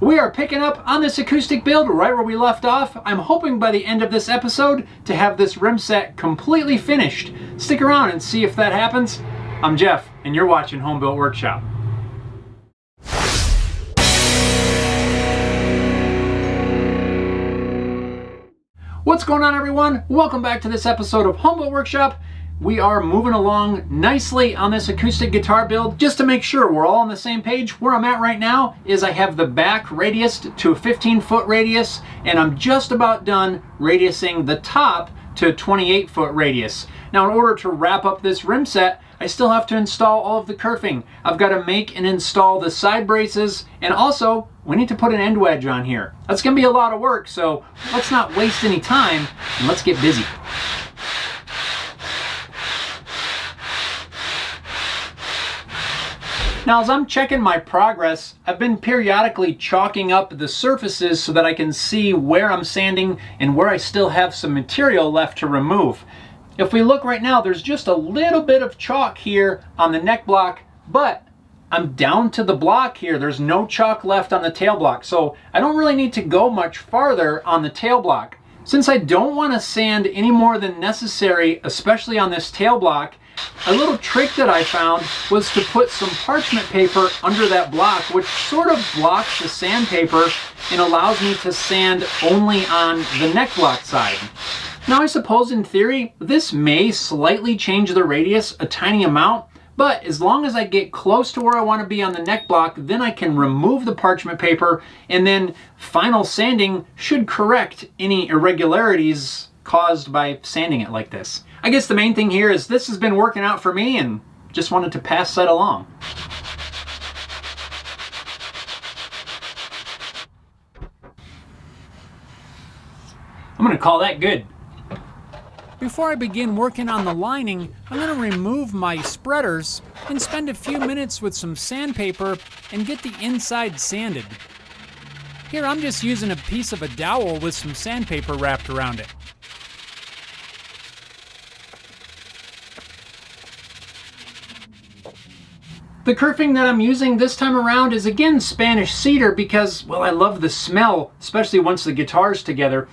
We are picking up on this acoustic build right where we left off. I'm hoping by the end of this episode to have this rim set completely finished. Stick around and see if that happens. I'm Jeff, and you're watching Home Built Workshop. What's going on, everyone? Welcome back to this episode of Home Built Workshop. We are moving along nicely on this acoustic guitar build. Just to make sure we're all on the same page, where I'm at right now is I have the back radiused to a 15-foot radius, and I'm just about done radiusing the top to a 28-foot radius. Now, in order to wrap up this rim set, I still have to install all of the kerfing. I've got to make and install the side braces, and also we need to put an end wedge on here. That's going to be a lot of work, so let's not waste any time and let's get busy. Now, as I'm checking my progress, I've been periodically chalking up the surfaces so that I can see where I'm sanding and where I still have some material left to remove. If we look right now, there's just a little bit of chalk here on the neck block, but I'm down to the block here. There's no chalk left on the tail block, so I don't really need to go much farther on the tail block. Since I don't want to sand any more than necessary, especially on this tail block, a little trick that I found was to put some parchment paper under that block, which sort of blocks the sandpaper and allows me to sand only on the neck block side. Now, I suppose in theory, this may slightly change the radius a tiny amount, but as long as I get close to where I want to be on the neck block, then I can remove the parchment paper, and then final sanding should correct any irregularities caused by sanding it like this. I guess the main thing here is this has been working out for me and just wanted to pass that along. I'm gonna call that good. Before I begin working on the lining, I'm going to remove my spreaders and spend a few minutes with some sandpaper and get the inside sanded. Here, I'm just using a piece of a dowel with some sandpaper wrapped around it. The kerfing that I'm using this time around is again Spanish cedar because, well, I love the smell, especially once the guitar's together.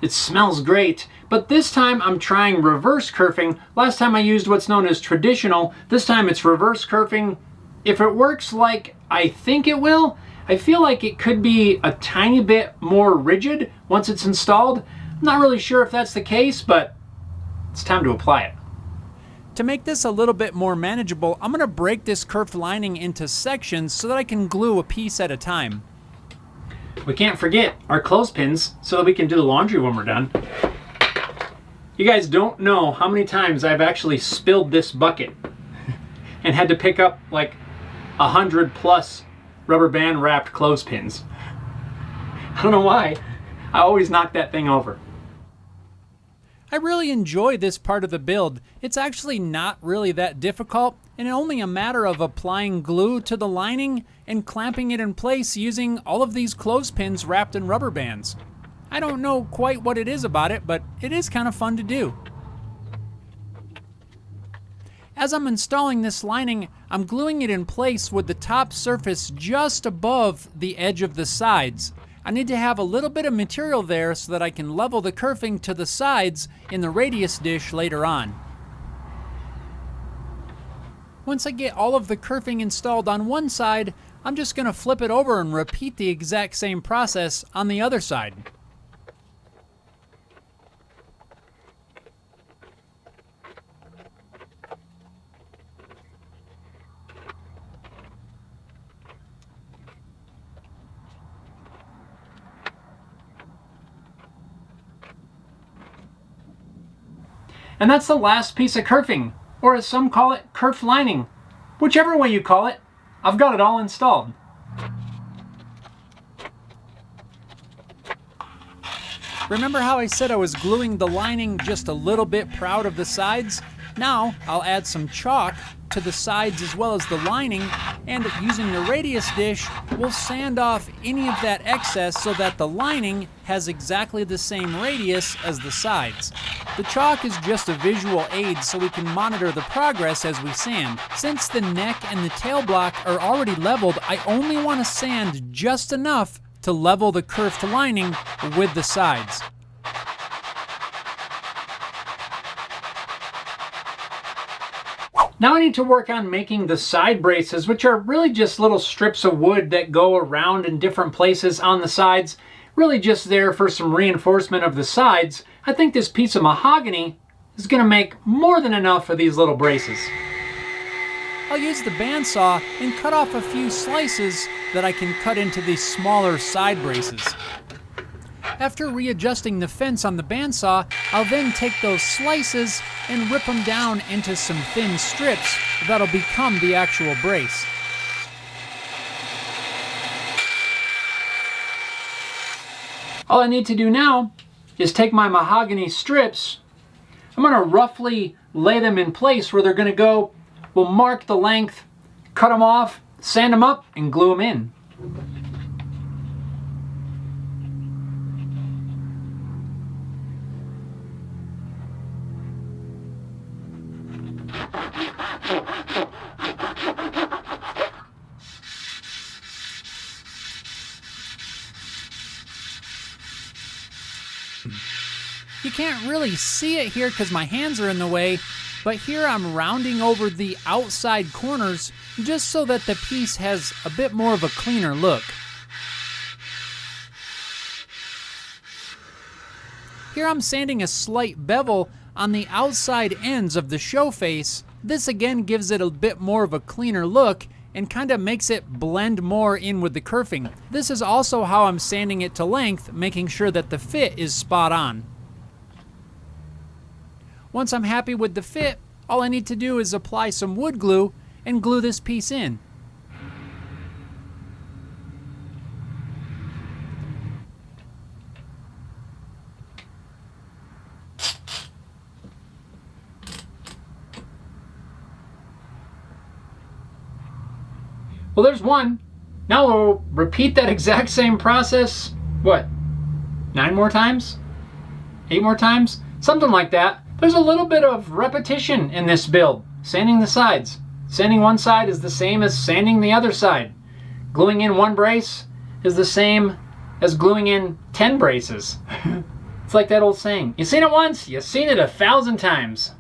It smells great. But this time I'm trying reverse kerfing. Last time I used what's known as traditional. This time it's reverse kerfing. If it works like I think it will, I feel like it could be a tiny bit more rigid once it's installed. I'm not really sure if that's the case, but it's time to apply it. To make this a little bit more manageable, I'm going to break this kerfed lining into sections so that I can glue a piece at a time. We can't forget our clothespins so that we can do the laundry when we're done. You guys don't know how many times I've actually spilled this bucket and had to pick up like 100+ rubber band wrapped clothespins. I don't know why. I always knock that thing over. I really enjoy this part of the build. It's actually not really that difficult, and only a matter of applying glue to the lining and clamping it in place using all of these clothespins wrapped in rubber bands. I don't know quite what it is about it, but it is kind of fun to do. As I'm installing this lining, I'm gluing it in place with the top surface just above the edge of the sides. I need to have a little bit of material there so that I can level the kerfing to the sides in the radius dish later on. Once I get all of the kerfing installed on one side, I'm just going to flip it over and repeat the exact same process on the other side. And that's the last piece of kerfing, or as some call it, kerf lining. Whichever way you call it, I've got it all installed. Remember how I said I was gluing the lining just a little bit proud of the sides? Now I'll add some chalk to the sides as well as the lining And using the radius dish, we'll sand off any of that excess so that the lining has exactly the same radius as the sides. The chalk is just a visual aid so we can monitor the progress as we sand. Since the neck and the tail block are already leveled, I only want to sand just enough to level the kerfed lining with the sides. Now I need to work on making the side braces, which are really just little strips of wood that go around in different places on the sides, really just there for some reinforcement of the sides. I think this piece of mahogany is going to make more than enough for these little braces. I'll use the bandsaw and cut off a few slices that I can cut into these smaller side braces. After readjusting the fence on the bandsaw, I'll then take those slices and rip them down into some thin strips that'll become the actual brace. All I need to do now is take my mahogany strips. I'm going to roughly lay them in place where they're going to go. We'll mark the length, cut them off, sand them up, and glue them in. You can't really see it here because my hands are in the way, but here I'm rounding over the outside corners just so that the piece has a bit more of a cleaner look. Here I'm sanding a slight bevel on the outside ends of the show face. This again gives it a bit more of a cleaner look and kind of makes it blend more in with the kerfing. This is also how I'm sanding it to length, making sure that the fit is spot on. Once I'm happy with the fit, all I need to do is apply some wood glue and glue this piece in. Well, there's one. Now we'll repeat that exact same process, what, 9 more times? 8 more times? Something like that. There's a little bit of repetition in this build. Sanding the sides. Sanding one side is the same as sanding the other side. Gluing in one brace is the same as gluing in 10 braces. It's like that old saying, you seen it once, you've seen it 1,000 times.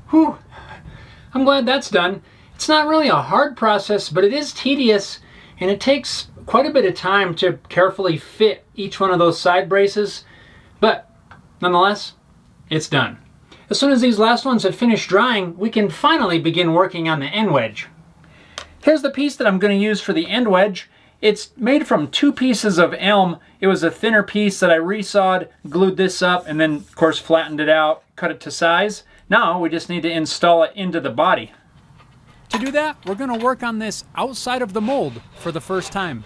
Whew, I'm glad that's done. It's not really a hard process, but it is tedious, and it takes quite a bit of time to carefully fit each one of those side braces, but nonetheless, it's done. As soon as these last ones have finished drying, we can finally begin working on the end wedge. Here's the piece that I'm going to use for the end wedge. It's made from 2 pieces of elm. It was a thinner piece that I resawed, glued this up, and then of course flattened it out, cut it to size. Now we just need to install it into the body. To do that, we're going to work on this outside of the mold for the first time.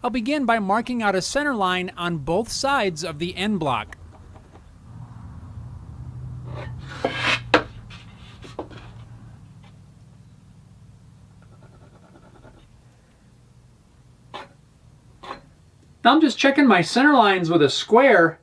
I'll begin by marking out a center line on both sides of the end block. Now I'm just checking my center lines with a square.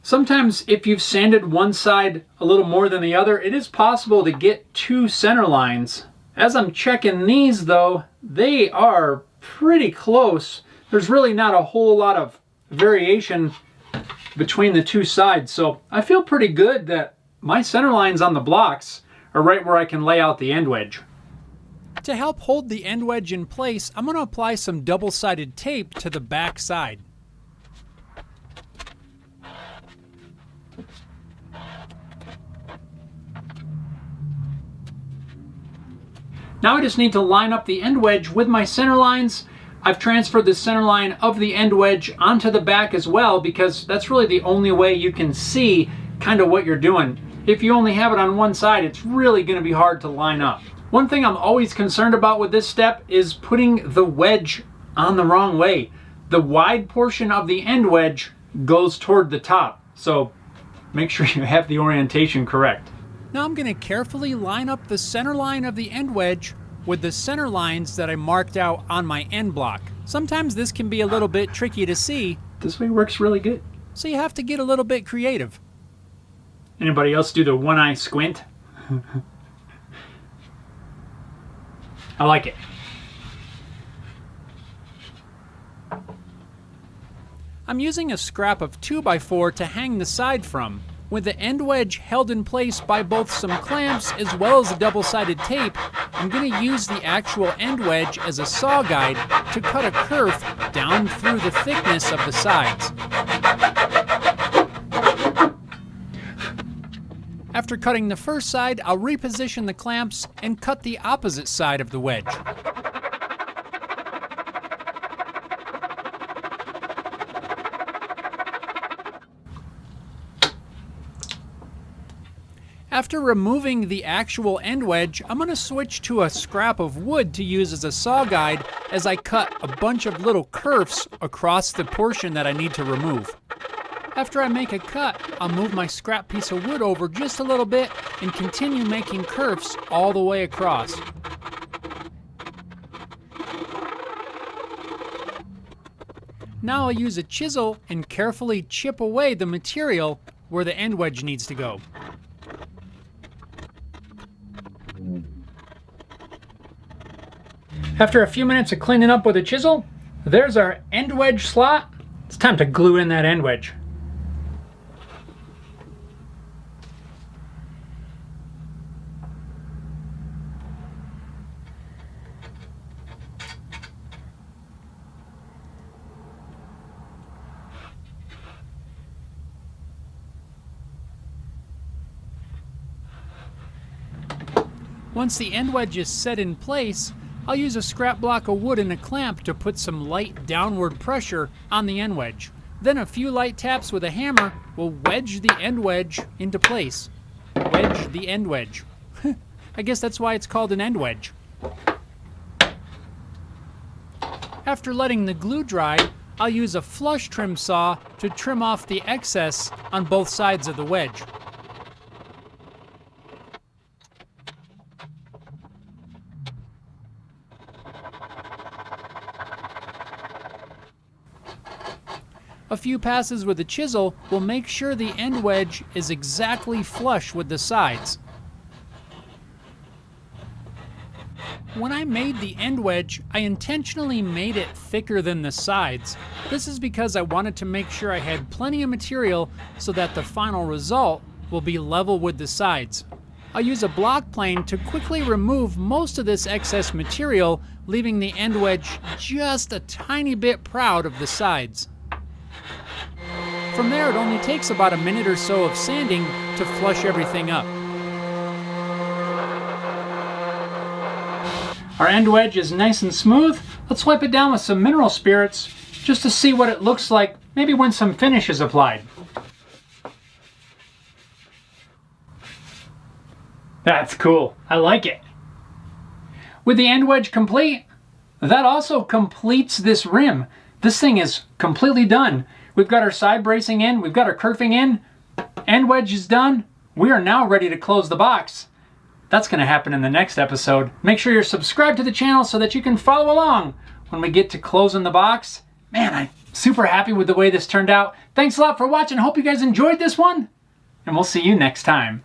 Sometimes if you've sanded one side a little more than the other, it is possible to get 2 center lines. As I'm checking these though, they are pretty close. There's really not a whole lot of variation between the 2 sides, so I feel pretty good that my center lines on the blocks are right where I can lay out the end wedge. To help hold the end wedge in place, I'm going to apply some double-sided tape to the back side. Now I just need to line up the end wedge with my center lines. I've transferred the center line of the end wedge onto the back as well, because that's really the only way you can see kind of what you're doing. If you only have it on one side, it's really going to be hard to line up. One thing I'm always concerned about with this step is putting the wedge on the wrong way. The wide portion of the end wedge goes toward the top, so make sure you have the orientation correct. Now I'm going to carefully line up the center line of the end wedge with the center lines that I marked out on my end block. Sometimes this can be a little bit tricky to see. This way works really good. So you have to get a little bit creative. Anybody else do the one eye squint? I like it. I'm using a scrap of 2x4 to hang the side from. With the end wedge held in place by both some clamps as well as a double-sided tape, I'm going to use the actual end wedge as a saw guide to cut a kerf down through the thickness of the sides. After cutting the first side, I'll reposition the clamps and cut the opposite side of the wedge. After removing the actual end wedge, I'm going to switch to a scrap of wood to use as a saw guide as I cut a bunch of little kerfs across the portion that I need to remove. After I make a cut, I'll move my scrap piece of wood over just a little bit and continue making kerfs all the way across. Now I'll use a chisel and carefully chip away the material where the end wedge needs to go. After a few minutes of cleaning up with a chisel, there's our end wedge slot. It's time to glue in that end wedge. Once the end wedge is set in place, I'll use a scrap block of wood and a clamp to put some light downward pressure on the end wedge. Then a few light taps with a hammer will wedge the end wedge into place. Wedge the end wedge. I guess that's why it's called an end wedge. After letting the glue dry, I'll use a flush trim saw to trim off the excess on both sides of the wedge. A few passes with a chisel will make sure the end wedge is exactly flush with the sides. When I made the end wedge, I intentionally made it thicker than the sides. This is because I wanted to make sure I had plenty of material so that the final result will be level with the sides. I'll use a block plane to quickly remove most of this excess material, leaving the end wedge just a tiny bit proud of the sides. From there, it only takes about a minute or so of sanding to flush everything up. Our end wedge is nice and smooth. Let's wipe it down with some mineral spirits just to see what it looks like, maybe when some finish is applied. That's cool. I like it. With the end wedge complete, that also completes this rim. This thing is completely done. We've got our side bracing in, we've got our kerfing in, end wedge is done. We are now ready to close the box. That's going to happen in the next episode. Make sure you're subscribed to the channel so that you can follow along when we get to closing the box. Man, I'm super happy with the way this turned out. Thanks a lot for watching. Hope you guys enjoyed this one, and we'll see you next time.